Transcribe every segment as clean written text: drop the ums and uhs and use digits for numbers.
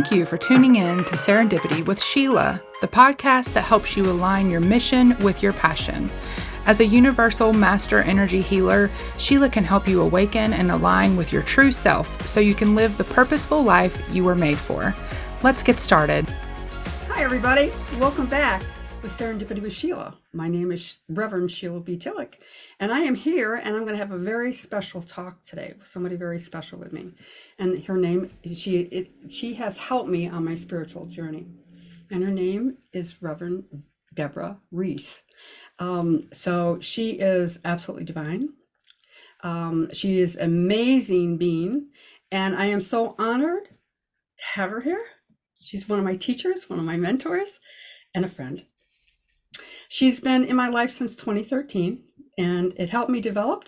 Thank you for tuning in to Serendipity with Sheila, the podcast that helps you align your mission with your passion. As a universal master energy healer, Sheila can help you awaken and align with your true self so you can live the purposeful life you were made for. Let's get started. Hi, everybody. Welcome back with Serendipity with Sheila. My name is Reverend Sheila B. Tillich, and I am here, and I'm going to have a very special talk today with somebody very special with me. And her name, she has helped me on my spiritual journey. And her name is Reverend Deborah Rees. So she is absolutely divine. She is an amazing being, and I am so honored to have her here. She's one of my teachers, one of my mentors, and a friend. She's been in my life since 2013, and it helped me develop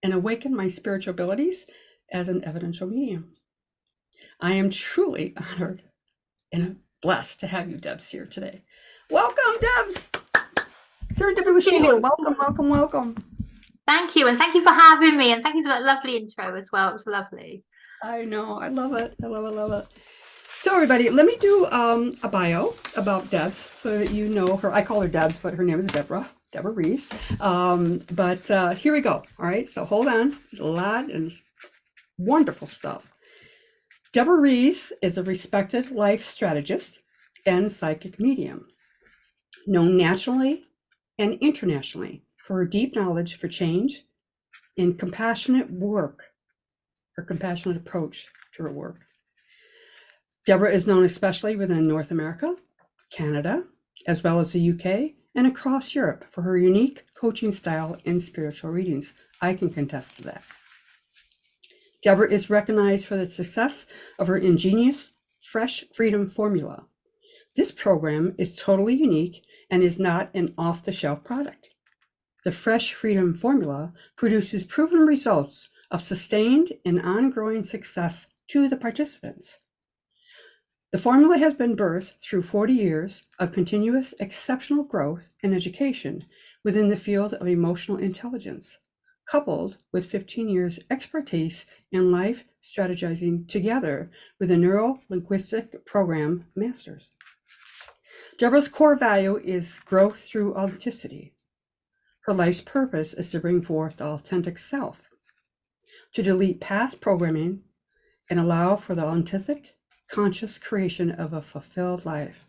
and awaken my spiritual abilities as an evidential medium. I am truly honored and blessed to have you, Debs, here today. Welcome, Debs. Serendipity with Sheila. Welcome. Thank you, and thank you for having me, and thank you for that lovely intro as well. It was lovely. I know. I love it. So everybody, let me do a bio about Debs so that you know her. I call her Debs, but her name is Deborah Rees. But here we go. All right, so hold on. There's a lot and wonderful stuff. Deborah Rees is a respected life strategist and psychic medium, known nationally and internationally for her deep knowledge for change and compassionate work, her compassionate approach to her work. Deborah is known especially within North America, Canada, as well as the UK, and across Europe for her unique coaching style and spiritual readings. I can contest to that. Deborah is recognized for the success of her ingenious Fresh Freedom Formula. This program is totally unique and is not an off-the-shelf product. The Fresh Freedom Formula produces proven results of sustained and ongoing success to the participants. The formula has been birthed through 40 years of continuous exceptional growth and education within the field of emotional intelligence, coupled with 15 years expertise in life strategizing together with a neuro-linguistic program masters. Deborah's core value is growth through authenticity. Her life's purpose is to bring forth the authentic self, to delete past programming and allow for the authentic, conscious creation of a fulfilled life.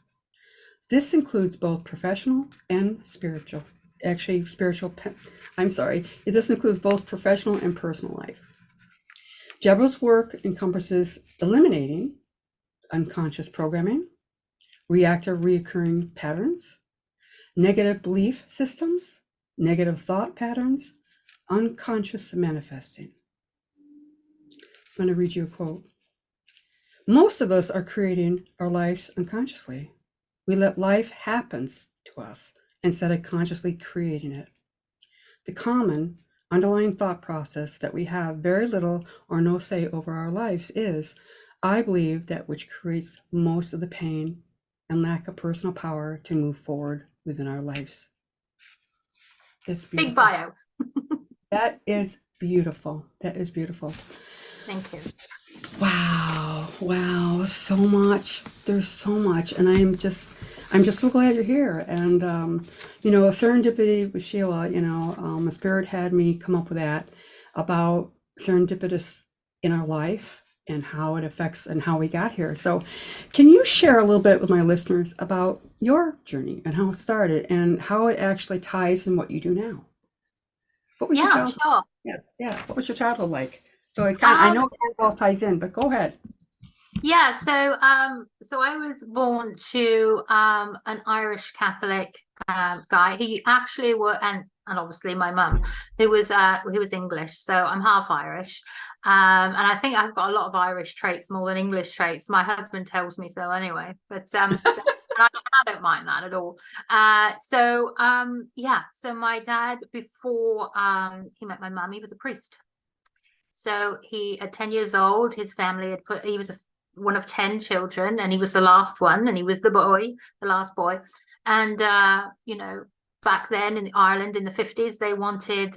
This includes both professional and spiritual. This includes both professional and personal life. Deborah's work encompasses eliminating unconscious programming, reactive reoccurring patterns, negative belief systems, negative thought patterns, unconscious manifesting. I'm going to read you a quote. Most of us are creating our lives unconsciously. We let life happen to us instead of consciously creating it. The common underlying thought process that we have very little or no say over our lives is, I believe, that which creates most of the pain and lack of personal power to move forward within our lives. It's beautiful. Big bio. That is beautiful. Thank you. Wow, so much. There's so much, and I'm just so glad you're here. And Serendipity with Sheila, a spirit had me come up with that about serendipitous in our life and how it affects and how we got here. So can you share a little bit with my listeners about your journey and how it started and how it actually ties in what you do now? What was your childhood? Sure. Yeah. What was your childhood like? So I know it all ties in, but go ahead. Yeah, so I was born to an Irish Catholic guy. He actually and obviously my mum, who was English. So I'm half Irish, and I think I've got a lot of Irish traits more than English traits. My husband tells me so anyway, but I don't mind that at all. So my dad, before he met my mum, he was a priest. So at 10 years old, his family he was one of 10 children, and he was the last one, and he was the last boy. And, back then in Ireland in the 50s, they wanted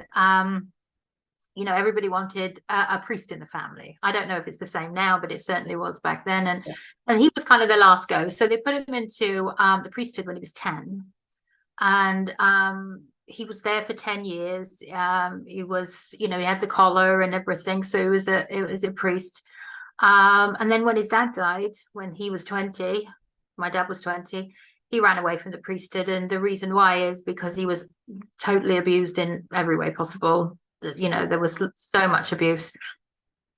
you know, everybody wanted a priest in the family. I don't know if it's the same now, but it certainly was back then. And he was kind of the last go. So they put him into the priesthood when he was 10. And he was there for 10 years. He was, you know, he had the collar and everything. So it was a priest. And then when his dad died, when he was 20, my dad was 20, he ran away from the priesthood. And the reason why is because he was totally abused in every way possible. You know, there was so much abuse.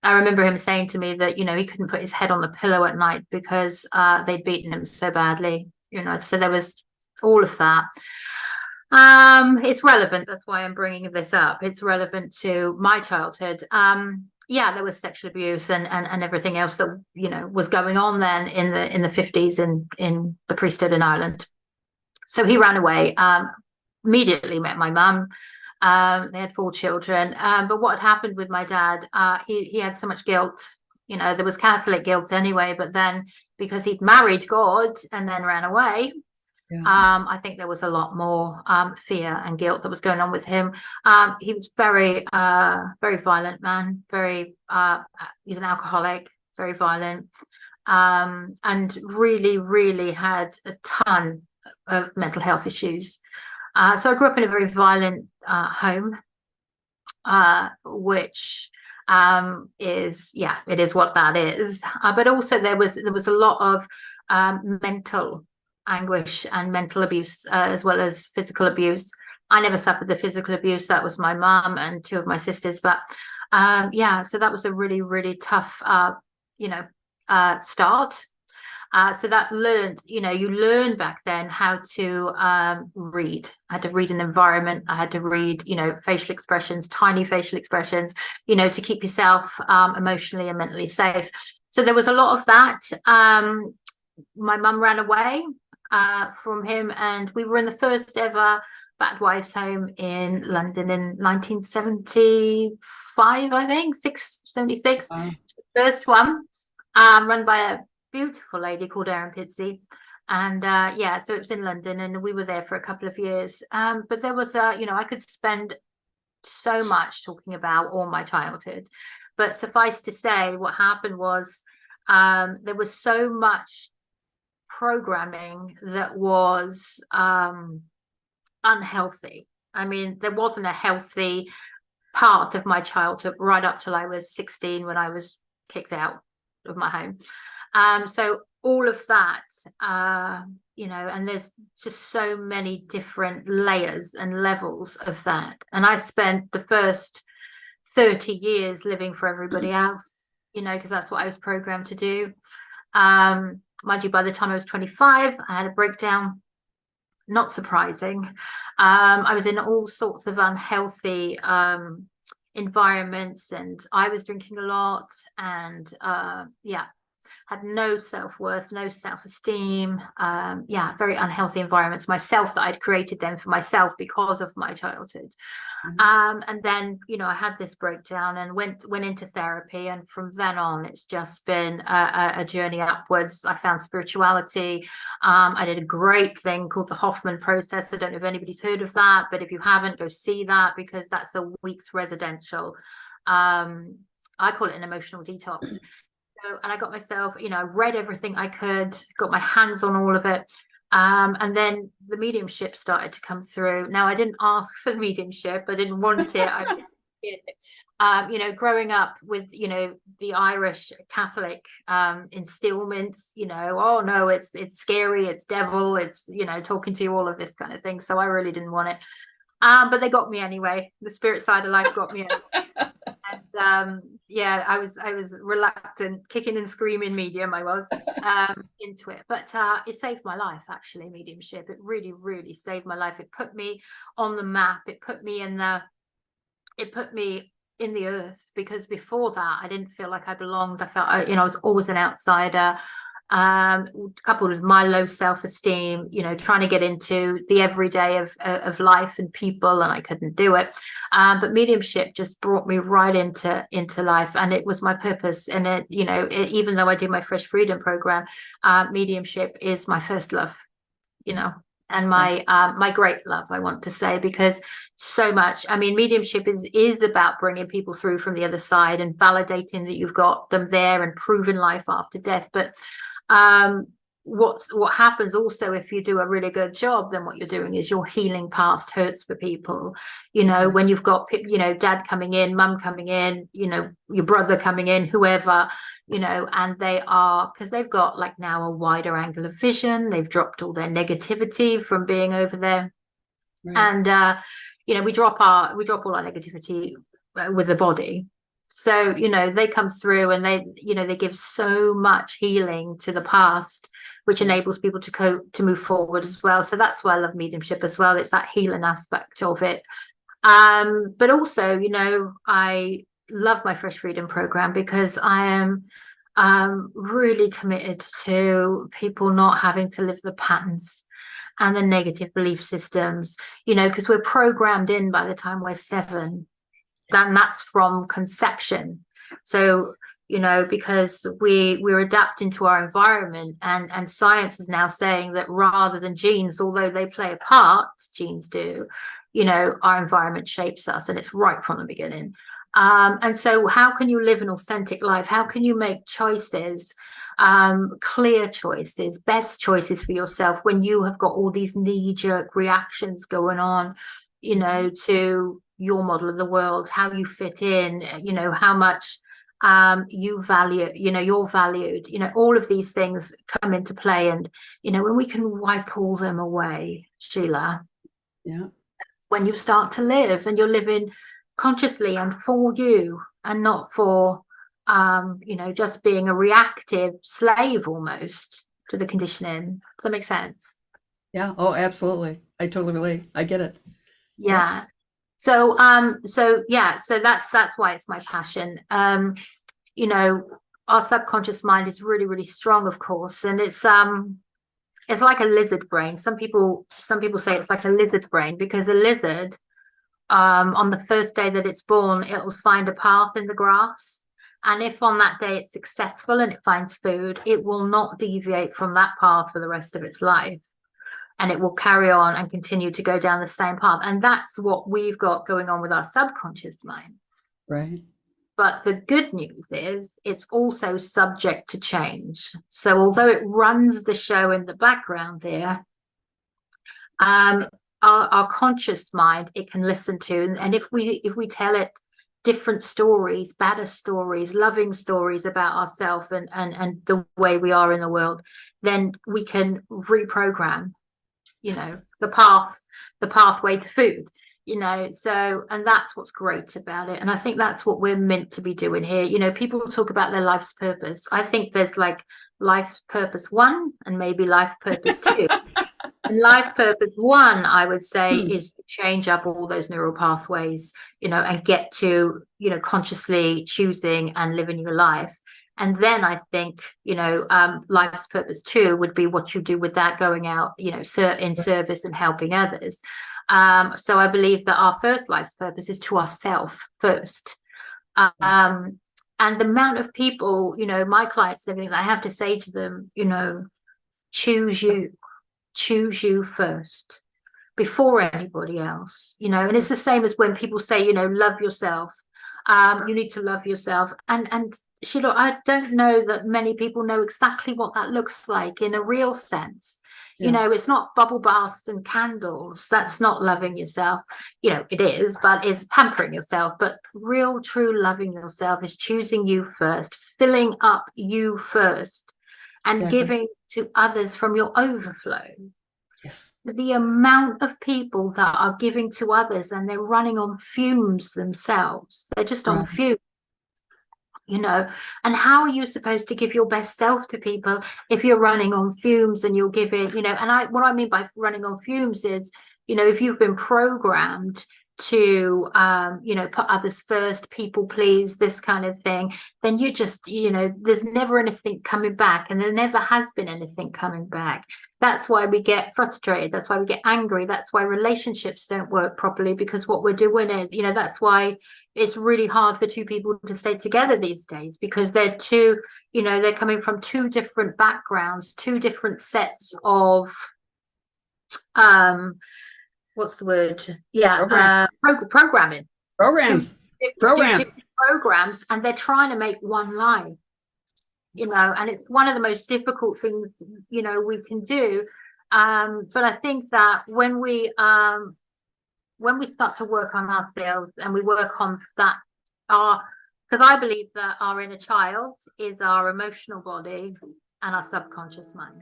I remember him saying to me that, you know, he couldn't put his head on the pillow at night because they'd beaten him so badly, you know, so there was all of that. It's relevant. That's why I'm bringing this up. It's relevant to my childhood. Yeah, there was sexual abuse and everything else that, you know, was going on then in the 50s in the priesthood in Ireland. So he ran away, immediately met my mum. They had 4 children. But what had happened with my dad, he had so much guilt. You know, there was Catholic guilt anyway, but then because he'd married God and then ran away, I think there was a lot more fear and guilt that was going on with him. He was very violent man, he's an alcoholic, very violent, and really had a ton of mental health issues. So I grew up in a very violent home, which is, yeah, it is what that is. But also there was a lot of mental anguish and mental abuse, as well as physical abuse. I never suffered the physical abuse. That was my mum and 2 of my sisters. But yeah, so that was a really tough, you know, start. So that learned, you know, you learn back then how to read. I had to read an environment. I had to read, you know, facial expressions, tiny facial expressions, you know, to keep yourself emotionally and mentally safe. So there was a lot of that. My mum ran away from him, and we were in the first ever battered wives home in London in 1975, I think, 76. First one, run by a beautiful lady called Erin Pitsey. And yeah, so it was in London, and we were there for a couple of years. But there was you know, I could spend so much talking about all my childhood, but suffice to say, what happened was there was so much programming that was unhealthy. I mean, there wasn't a healthy part of my childhood right up till I was 16, when I was kicked out of my home. So all of that, you know, and there's just so many different layers and levels of that. And I spent the first 30 years living for everybody else, you know, because that's what I was programmed to do. Mind you, by the time I was 25, I had a breakdown. Not surprising. I was in all sorts of unhealthy environments, and I was drinking a lot, and yeah, had no self-worth, no self-esteem. Yeah, very unhealthy environments myself, that I'd created them for myself because of my childhood. And then, you know, I had this breakdown and went into therapy, and from then on it's just been a journey upwards. I found spirituality. I did a great thing called the Hoffman process. I don't know if anybody's heard of that, but if you haven't, go see that, because that's a week's residential. I call it an emotional detox. And I got myself, you know, I read everything I could, got my hands on all of it. And then the mediumship started to come through. Now, I didn't ask for the mediumship. I didn't want it. I didn't get it. You know, growing up with, you know, the Irish Catholic instillments, you know, oh no, it's scary, it's devil, it's, you know, talking to you, all of this kind of thing. So I really didn't want it. But they got me anyway. The spirit side of life got me anyway. And yeah, I was reluctant, kicking and screaming medium. I was into it, but it saved my life, actually. Mediumship, it really saved my life. It put me on the map. It put me in the earth, because before that I didn't feel like I belonged. I felt, you know, I was always an outsider. Coupled with my low self-esteem, you know, trying to get into the everyday of life and people, and I couldn't do it. But mediumship just brought me right into life, and it was my purpose. And it, you know, even though I do my Fresh Freedom program, mediumship is my first love, you know. and my great love, I want to say, because so much, I mean, mediumship is about bringing people through from the other side and validating that you've got them there and proving life after death. But what happens also, if you do a really good job, then what you're doing is you're healing past hurts for people. When you've got dad coming in, mum coming in, your brother coming in, whoever, and they are, because they've got like now a wider angle of vision, they've dropped all their negativity from being over there. Right. And we drop all our negativity with the body. So they come through and they give so much healing to the past, which enables people to move forward as well. So that's why I love mediumship as well. It's that healing aspect of it. But also, I love my Fresh Freedom program because I am really committed to people not having to live the patterns and the negative belief systems, because we're programmed in by the time we're 7. And that's from conception. So because we're adapting to our environment, and science is now saying that rather than genes, although they play a part, genes do, our environment shapes us, and it's right from the beginning. And so how can you live an authentic life? How can you make choices, clear choices, best choices for yourself when you have got all these knee-jerk reactions going on, to your model of the world, how you fit in, how much you value, you're valued, all of these things come into play. And when we can wipe all them away, Sheila, when you start to live and you're living consciously and for you, and not for just being a reactive slave almost to the conditioning. Does that make sense? Yeah. Oh, absolutely. I totally relate. I get it. Yeah. So that's why it's my passion. Our subconscious mind is really, really strong, of course, and it's like a lizard brain. Some people say it's like a lizard brain, because a lizard, on the first day that it's born, it'll find a path in the grass, and if on that day it's successful and it finds food, it will not deviate from that path for the rest of its life. And it will carry on and continue to go down the same path. And that's what we've got going on with our subconscious mind. Right. But the good news is it's also subject to change. So although it runs the show in the background there, our conscious mind, it can listen to. And if we tell it different stories, better stories, loving stories about ourselves and the way we are in the world, then we can reprogram the pathway to food, so, and that's what's great about it. And I think that's what we're meant to be doing here. People talk about their life's purpose. I think there's like life purpose 1 and maybe life purpose 2. And life purpose 1, I would say, is to change up all those neural pathways, and get to, consciously choosing and living your life. And then I think, life's purpose 2 would be what you do with that, going out, in service and helping others. So I believe that our first life's purpose is to ourselves first. And the amount of people, my clients, everything that I have to say to them, choose you first before anybody else, and it's the same as when people say, love yourself. You need to love yourself. And Sheila, I don't know that many people know exactly what that looks like in a real sense. It's not bubble baths and candles. That's not loving yourself. It is, but it's pampering yourself. But real, true loving yourself is choosing you first, filling up you first, and giving to others from your overflow. Yes. The amount of people that are giving to others and they're running on fumes themselves. They're just on fumes. And how are you supposed to give your best self to people if you're running on fumes and you're giving, and what I mean by running on fumes is, if you've been programmed to put others first, people please, this kind of thing, then you just, there's never anything coming back, and there never has been anything coming back. That's why we get frustrated, that's why we get angry, that's why relationships don't work properly, because what we're doing is, that's why it's really hard for two people to stay together these days, because they're they're coming from two different backgrounds, two different sets of what's the word? Yeah, programming. Programs. Different programs, and they're trying to make one life, and it's one of the most difficult things, we can do. But I think that when we start to work on ourselves and we work on that, because I believe that our inner child is our emotional body and our subconscious mind.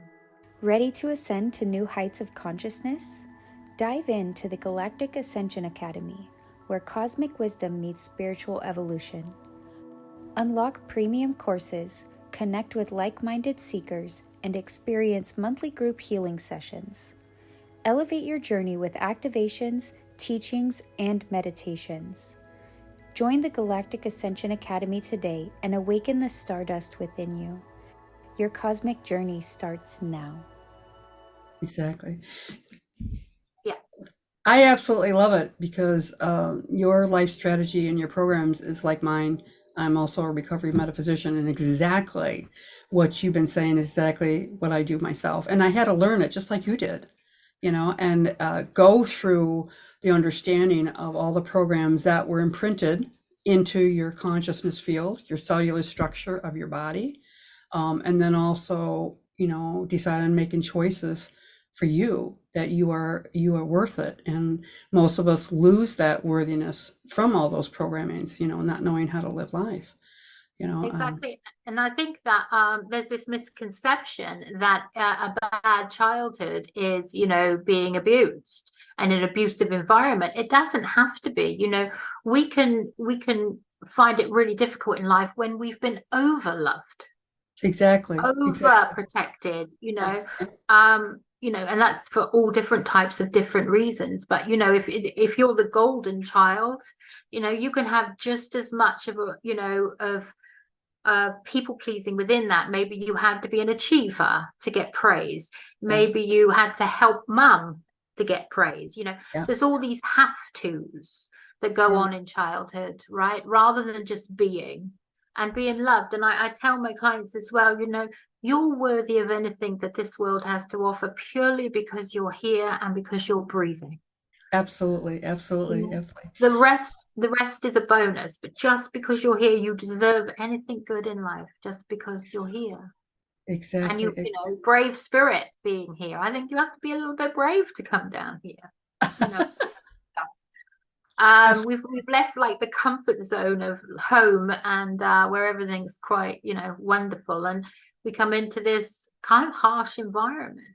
Ready to ascend to new heights of consciousness? Dive into the Galactic Ascension Academy, where cosmic wisdom meets spiritual evolution. Unlock premium courses, connect with like-minded seekers, and experience monthly group healing sessions. Elevate your journey with activations, teachings, and meditations. Join the Galactic Ascension Academy today and awaken the stardust within you. Your cosmic journey starts now. Exactly. Yeah. I absolutely love it because your life strategy and your programs is like mine. I'm also a recovery metaphysician, and exactly what you've been saying is exactly what I do myself. And I had to learn it just like you did, and go through the understanding of all the programs that were imprinted into your consciousness field, your cellular structure of your body. And then also, decide on making choices for you, that you are worth it. And most of us lose that worthiness from all those programmings, not knowing how to live life. Exactly. And I think that there's this misconception that a bad childhood is, being abused and an abusive environment. It doesn't have to be. We can find it really difficult in life when we've been overloved. Exactly. Overprotected, and that's for all different types of different reasons. But if you're the golden child, you can have just as much of people pleasing within that. Maybe you had to be an achiever to get praise. Maybe you had to help mum to get praise. There's all these have tos that go on in childhood, right? Rather than just being loved. And I tell my clients as well, you're worthy of anything that this world has to offer, purely because you're here and because you're breathing. Absolutely. The rest is a bonus, but just because you're here, you deserve anything good in life, just because you're here. Exactly. And brave spirit being here. I think you have to be a little bit brave to come down here. We've left like the comfort zone of home and where everything's quite wonderful, and we come into this kind of harsh environment.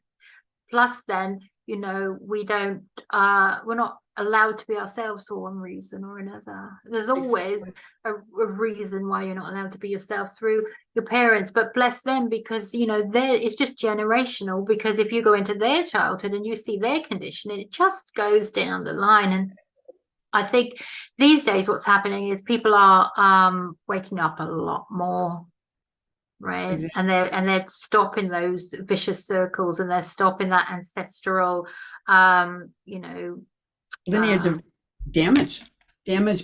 Plus then we're not allowed to be ourselves for one reason or another. There's always a reason why you're not allowed to be yourself, through your parents, but bless them, because it's just generational. Because if you go into their childhood and you see their conditioning, it just goes down the line. And I think these days what's happening is people are waking up a lot more, right? Exactly. And they're stopping those vicious circles, and they're stopping that ancestral lineage of damage,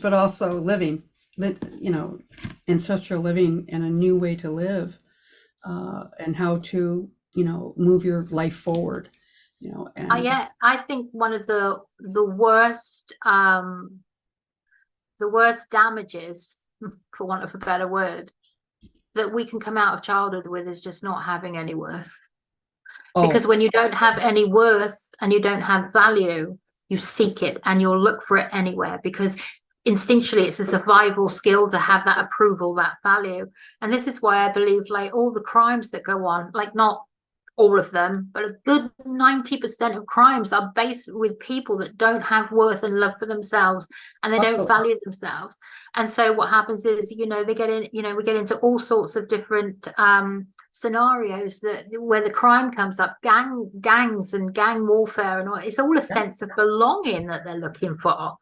but also living, ancestral living, and a new way to live, and how to move your life forward. And I think one of the worst damages, for want of a better word, that we can come out of childhood with is just not having any worth. Because when you don't have any worth and you don't have value, you seek it and you'll look for it anywhere, because instinctually it's a survival skill to have that approval, that value. And this is why I believe, like, all the crimes that go on, like, not all of them, but a good 90% of crimes are based with people that don't have worth and love for themselves, and they don't value themselves. And so what happens is, they get in, we get into all sorts of different scenarios where the crime comes up, gangs and gang warfare, and all. It's all a sense of belonging that they're looking for.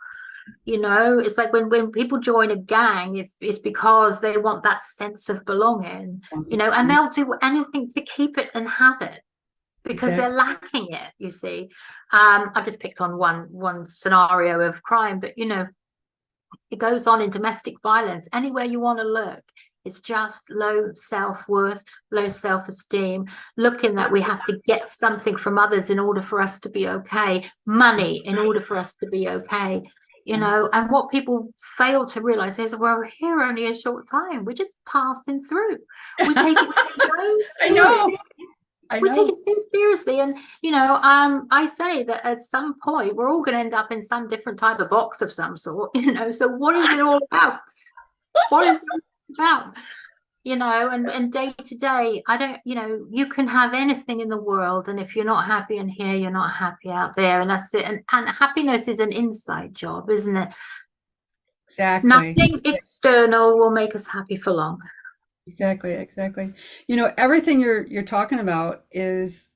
It's like when people join a gang, it's because they want that sense of belonging, and they'll do anything to keep it and have it, because they're lacking it, you see. I've just picked on one scenario of crime, but it goes on in domestic violence. Anywhere you want to look, It's just low self-worth, low self-esteem, looking that we have to get something from others in order for us to be okay, money in order for us to be okay, you know. And what people fail to realize is, well, we're here only a short time. We're just passing through. We take it so I know. we take it so seriously. And you know, I say that at some point we're all going to end up in some different type of box of some sort, you know. So what is it all about? What is it all about? You know, and day to day, I don't, you know, you can have anything in the world, and if you're not happy in here, you're not happy out there, and that's it. And happiness is an inside job, isn't it? Exactly. Nothing external will make us happy for long. Exactly. You know, everything you're talking about is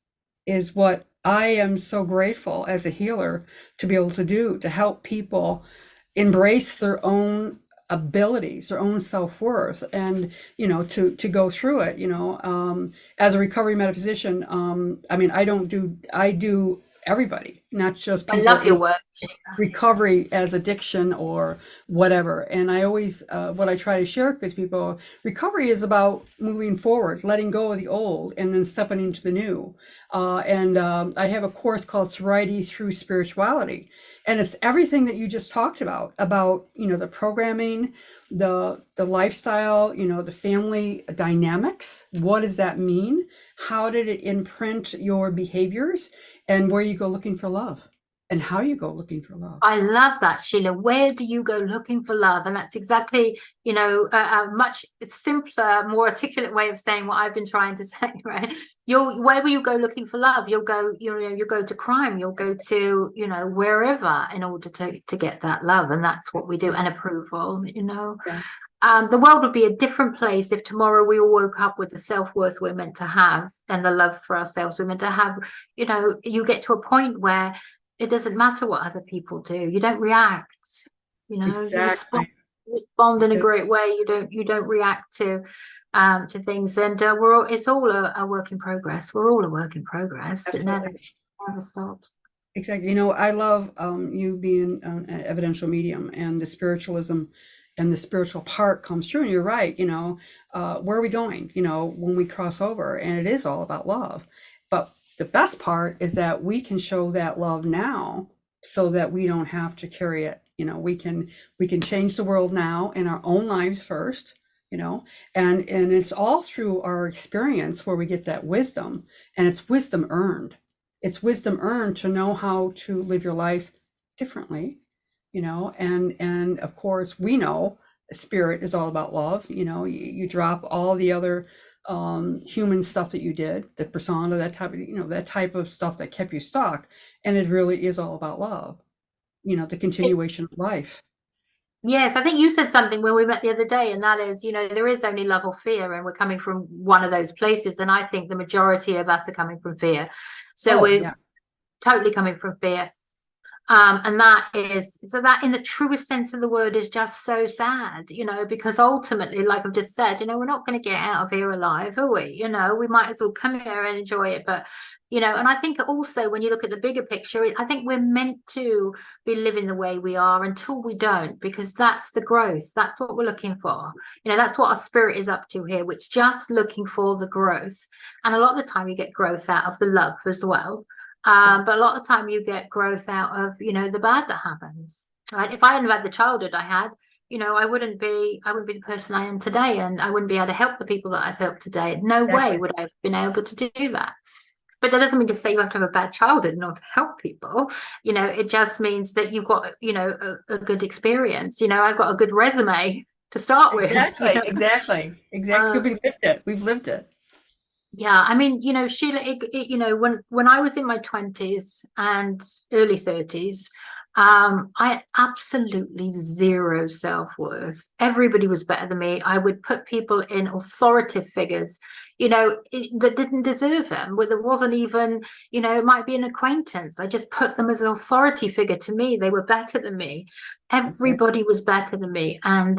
what I am so grateful as a healer to be able to do, to help people embrace their own abilities, their own self-worth, and you know, to go through it. You know, as a recovery metaphysician, I mean, I do everybody, not just people. I love your work. Recovery as addiction or whatever. And I always, what I try to share with people, recovery is about moving forward, letting go of the old, and then stepping into the new. I have a course called Sobriety Through Spirituality, and it's everything that you just talked about, you know, the programming, the lifestyle, you know, the family dynamics. What does that mean? How did it imprint your behaviors, and where you go looking for love, and how you go looking for love. I love that, Sheila. Where do you go looking for love? And that's exactly, you know, a much simpler, more articulate way of saying what I've been trying to say, right? Where will you go looking for love? You'll go, you know, you go to crime, you'll go to, you know, wherever in order to get that love. And that's what we do, and approval, you know. Yeah. The world would be a different place if tomorrow we all woke up with the self-worth we're meant to have, and the love for ourselves we're meant to have. You know, you get to a point where it doesn't matter what other people do. You don't react, you know. Exactly. You respond in a great way. You don't react to things. And it's all a work in progress. We're all a work in progress. Absolutely. It never stops. Exactly. You know, I love you being an evidential medium, and the spiritualism and the spiritual part comes through. And you're right, you know, where are we going, you know, when we cross over? And it is all about love. But the best part is that we can show that love now, so that we don't have to carry it. You know, we can change the world now in our own lives first, you know, and it's all through our experience where we get that wisdom, and it's wisdom earned. It's wisdom earned to know how to live your life differently, you know. And of course, we know spirit is all about love. You know, you drop all the other human stuff that you did, the persona, that type of, you know, that type of stuff that kept you stuck, and it really is all about love, you know, the continuation of life. Yes, I think you said something when we met the other day, and that is, you know, there is only love or fear, and we're coming from one of those places. And I think the majority of us are coming from fear. So we're totally coming from fear. And that is, so that in the truest sense of the word is just so sad, you know, because ultimately, like I've just said, you know, we're not going to get out of here alive, are we? You know, we might as well come here and enjoy it. But, you know, and I think also when you look at the bigger picture, I think we're meant to be living the way we are until we don't, because that's the growth. That's what we're looking for. You know, that's what our spirit is up to here, which just looking for the growth. And a lot of the time you get growth out of the love as well. But a lot of the time you get growth out of, you know, the bad that happens, right? If I hadn't had the childhood I had, you know, I wouldn't be the person I am today, and I wouldn't be able to help the people that I've helped today. No way would I have been able to do that. But that doesn't mean to say you have to have a bad childhood not to help people. You know, it just means that you've got, you know, a good experience. You know, I've got a good resume to start with. Exactly, you know? exactly. We've lived it. Yeah, I mean, you know, Sheila, you know, when I was in my 20s and early 30s, I had absolutely zero self-worth. Everybody was better than me. I would put people in authoritative figures, you know, that didn't deserve them. There wasn't even, you know, it might be an acquaintance. I just put them as an authority figure to me. They were better than me. Everybody was better than me, and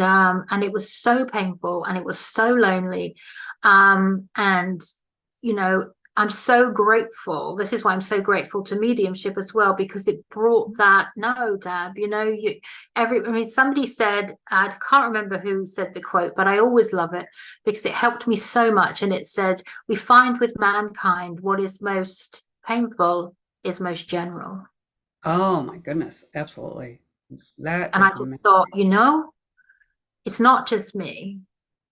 it was so painful, and it was so lonely, and you know, I'm so grateful. This is why I'm so grateful to mediumship as well, because it brought that, no, Deb, I mean, somebody said, I can't remember who said the quote, but I always love it because it helped me so much. And it said, we find with mankind what is most painful is most general. Oh my goodness, absolutely. That And I is just amazing. thought, it's not just me.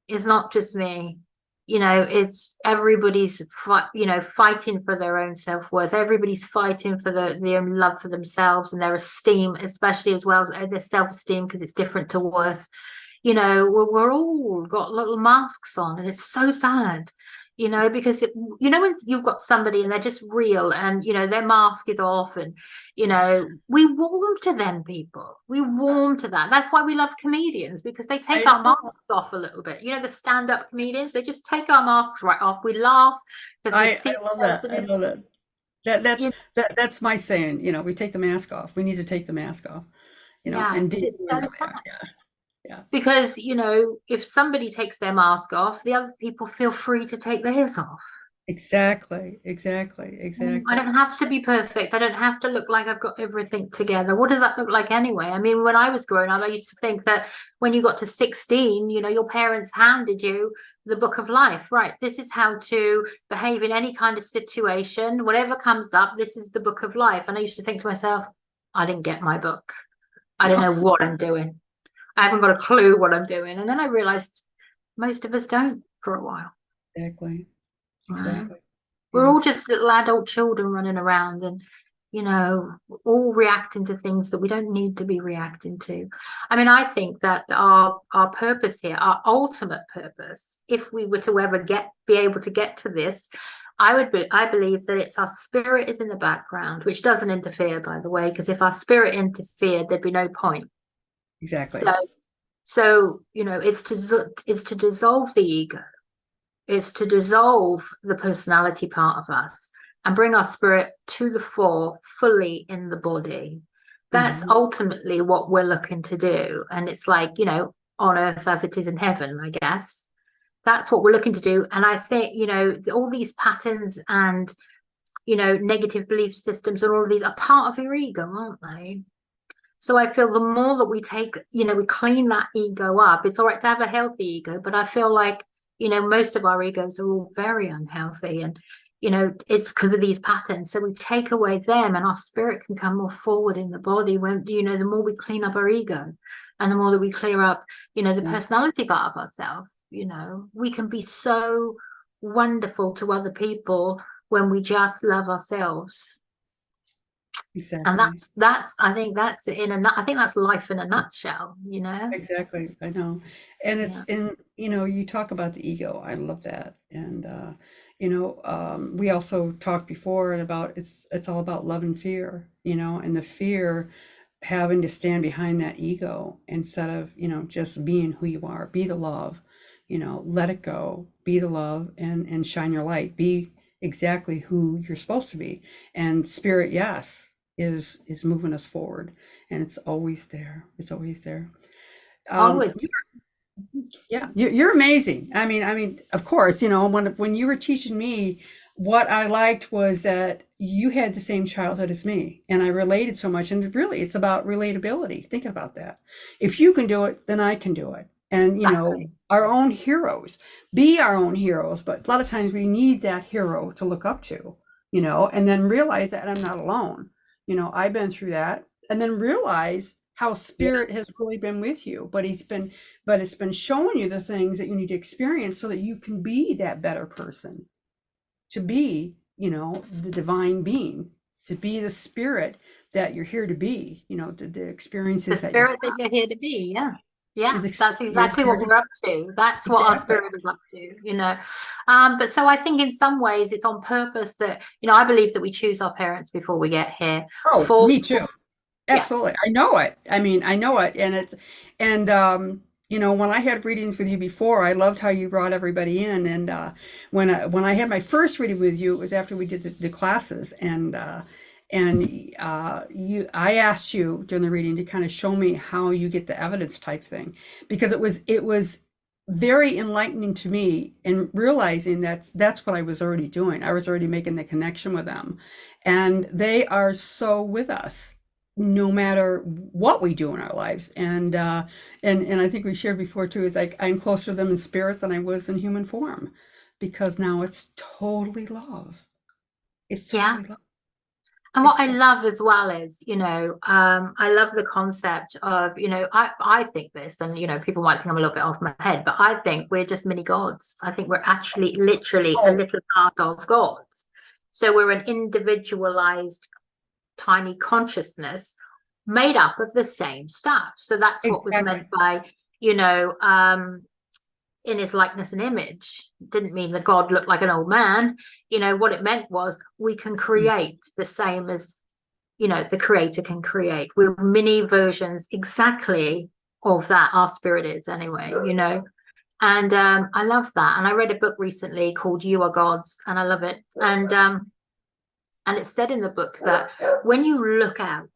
It's not just me. It's everybody's fighting for their own self-worth. Everybody's fighting for their own love for themselves and their esteem, especially as well as their self-esteem, because it's different to worth. We're all got little masks on, and it's so sad, because when you've got somebody and they're just real, and their mask is off, and we warm to them people. We warm to that. That's why we love comedians, because they take our masks off a little bit. The stand-up comedians, they just take our masks right off. We laugh because we I see love that. I love that. you That's my saying, we take the mask off. We need to take the mask off, yeah, and be because it's who we so really sad. are. Yeah. Yeah. Because, if somebody takes their mask off, the other people feel free to take theirs off. Exactly. I don't have to be perfect. I don't have to look like I've got everything together. What does that look like anyway? I mean, when I was growing up, I used to think that when you got to 16, your parents handed you the book of life, right? This is how to behave in any kind of situation. Whatever comes up, this is the book of life. And I used to think to myself, I didn't get my book. I don't know what I'm doing. I haven't got a clue what I'm doing. And then I realized most of us don't for a while. Exactly. Right? Exactly. We're Yeah. all just little adult children running around and, all reacting to things that we don't need to be reacting to. I mean, I think that our purpose here, our ultimate purpose, if we were to ever be able to get to this, I believe that it's our spirit is in the background, which doesn't interfere, by the way, because if our spirit interfered, there'd be no point. Exactly. So it's to dissolve the ego. It's to dissolve the personality part of us and bring our spirit to the fore fully in the body. That's ultimately what we're looking to do. And it's like, on earth as it is in heaven, I guess. That's what we're looking to do. And I think, all these patterns and, negative belief systems and all of these are part of your ego, aren't they? So I feel the more that we take, we clean that ego up. It's all right to have a healthy ego, but I feel like, most of our egos are all very unhealthy, and, it's because of these patterns. So we take away them and our spirit can come more forward in the body when, the more we clean up our ego and the more that we clear up, the personality part of ourselves, we can be so wonderful to other people when we just love ourselves. Exactly. And I think that's life in a nutshell, Exactly. I know. And it's you talk about the ego. I love that. And we also talked before about it's all about love and fear, and the fear having to stand behind that ego instead of, just being who you are. Be the love, let it go, be the love and shine your light. Be exactly who you're supposed to be. And spirit, yes, is moving us forward, and it's always there. It's always there. always. Yeah, you're amazing. I mean, of course, when you were teaching me, what I liked was that you had the same childhood as me, and I related so much. And really, it's about relatability. Thinking about that, if you can do it, then I can do it. And Exactly. our own heroes, be our own heroes. But a lot of times we need that hero to look up to, and then realize that I'm not alone. I've been through that, and then realize how spirit has really been with you, but it's been showing you the things that you need to experience so that you can be that better person, to be, the divine being, to be the spirit that you're here to be, the experiences The that you spirit that you're here to be. Yeah, have. that's exactly what we're up to. That's what our Exactly. spirit is up to. But so I think in some ways it's on purpose that, I believe that we choose our parents before we get here. Oh, me too. Yeah. Absolutely. I know it. I mean, I know it. And when I had readings with you before, I loved how you brought everybody in. And when I had my first reading with you, it was after we did the classes. I asked you during the reading to kind of show me how you get the evidence type thing, because it was very enlightening to me, and realizing that's what I was already doing. I was already making the connection with them, and they are so with us no matter what we do in our lives. And I think we shared before too, is like I'm closer to them in spirit than I was in human form, because now it's totally love. It's Yeah. totally love. And It's what I so love as well is, I love the concept of, I think this, and, people might think I'm a little bit off my head, but I think we're just mini gods. I think we're actually literally a oh, little part of God. So we're an individualized, tiny consciousness made up of the same stuff. So that's what was meant exactly. by, in his likeness and image. Didn't mean that God looked like an old man. What it meant was we can create the same as, the creator can create. We're mini versions exactly of that. Our spirit is anyway, and I love that. And I read a book recently called You Are Gods, and I love it. And it said in the book that when you look out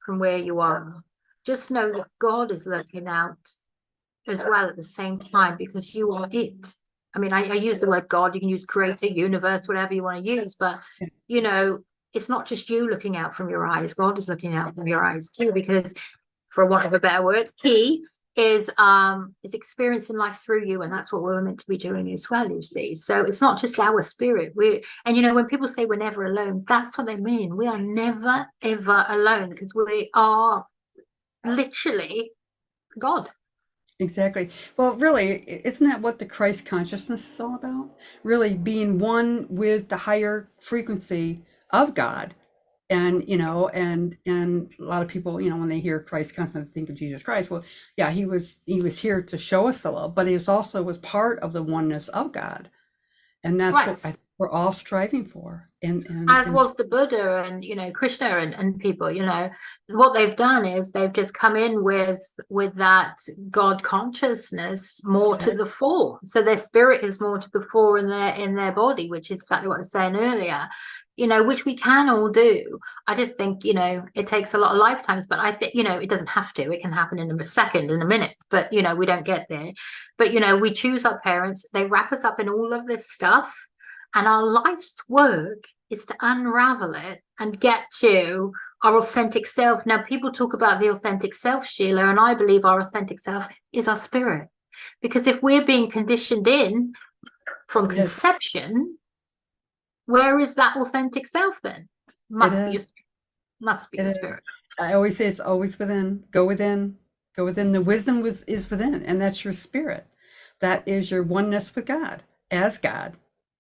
from where you are, just know that God is looking out as well at the same time, because you are it. I mean, I use the word God, you can use creator, universe, whatever you want to use, but it's not just you looking out from your eyes. God is looking out from your eyes too, because, for want of a better word, he is experiencing life through you, and that's what we're meant to be doing as well, you see. So it's not just our spirit. When people say we're never alone, that's what they mean. We are never ever alone, because we are literally God. Exactly. Well, really, isn't that what the Christ consciousness is all about? Really being one with the higher frequency of God. And a lot of people, when they hear Christ consciousness, think of Jesus Christ. Well, yeah, he was here to show us the love, but he was part of the oneness of God. And that's Right. what I think we're all striving for. As was the Buddha and Krishna and people. What they've done is they've just come in with that God consciousness more to the fore. So their spirit is more to the fore in their body, which is exactly what I was saying earlier. Which we can all do. I just think it takes a lot of lifetimes, but I think it doesn't have to. It can happen in a second, in a minute, but we don't get there. But we choose our parents. They wrap us up in all of this stuff. And our life's work is to unravel it and get to our authentic self. Now, people talk about the authentic self, Sheila, and I believe our authentic self is our spirit. Because if we're being conditioned in from conception, where is that authentic self then? Must be your spirit. Must be your spirit. I always say it's always within. Go within. Go within. The wisdom is within, and that's your spirit. That is your oneness with God, as God.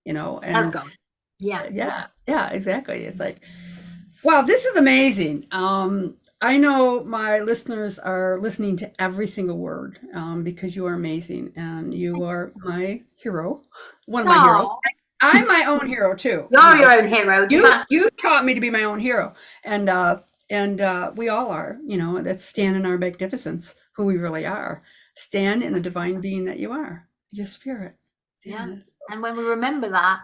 As God. Yeah, exactly. It's like, wow, this is amazing. I know my listeners are listening to every single word, because you are amazing, and you are my hero, one of my heroes. I'm my own hero too. You're your own hero. You taught me to be my own hero, and we all are. Let's stand in our magnificence, who we really are. Stand in the divine being that you are, your spirit. Yeah. And when we remember that,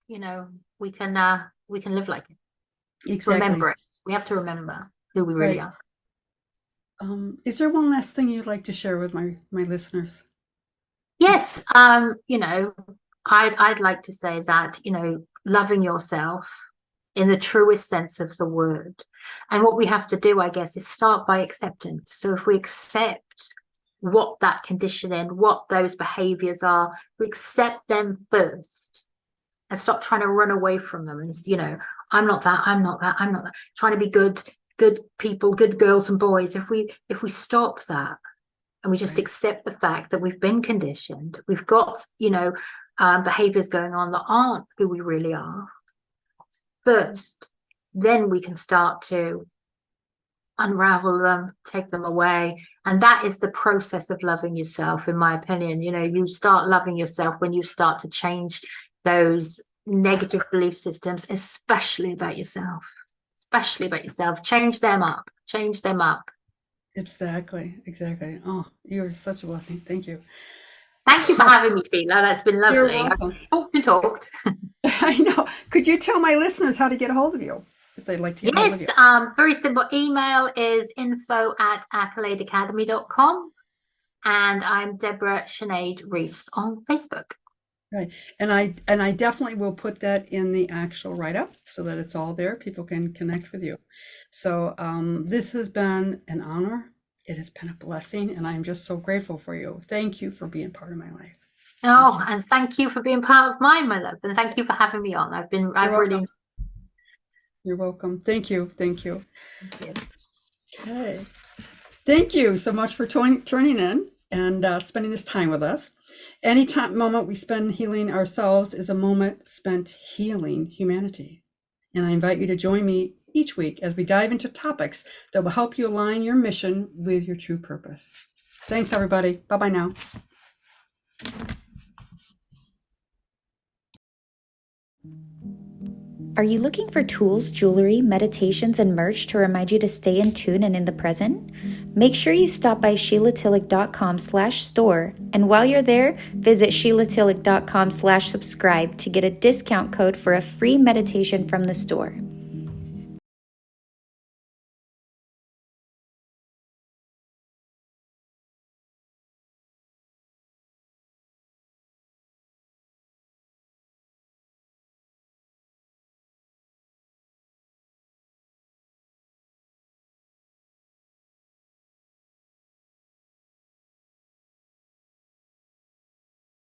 we can live like it. Exactly. Remember it. We have to remember who we really are. Is there one last thing you'd like to share with my listeners? Yes. I'd like to say that, loving yourself in the truest sense of the word. And what we have to do, I guess, is start by acceptance. So if we accept what that conditioning, what those behaviors are, we accept them first and stop trying to run away from them. And, I'm not that, I'm not that, I'm not that. Trying to be good people, good girls and boys. If we stop that and we just accept the fact that we've been conditioned, we've got, behaviors going on that aren't who we really are first, then we can start to unravel them, take them away. And that is the process of loving yourself, in my opinion. You start loving yourself when you start to change those negative belief systems, especially about yourself. Change them up. Exactly. Oh, you're such a blessing. Thank you. Thank you for having me, Sheila. That's been lovely. You're welcome. I've talked. I know. Could you tell my listeners how to get a hold of you if they'd like to get hold of you? Very simple. Email is info@accoladeacademy.com. and I'm Deborah Sinead Rees on Facebook. Right. And I definitely will put that in the actual write-up so that it's all there. People can connect with you. So this has been an honor. It has been a blessing, and I'm just so grateful for you. Thank you for being part of my life. Oh, and thank you for being part of mine, my love, and thank you for having me on. You're welcome. Thank you. Thank you. Thank you. Okay. Thank you so much for turning in and spending this time with us. Any moment we spend healing ourselves is a moment spent healing humanity. And I invite you to join me each week as we dive into topics that will help you align your mission with your true purpose. Thanks, everybody. Bye-bye now. Are you looking for tools, jewelry, meditations, and merch to remind you to stay in tune and in the present? Make sure you stop by SheilaTillich.com/store, and while you're there, visit SheilaTillich.com/subscribe to get a discount code for a free meditation from the store.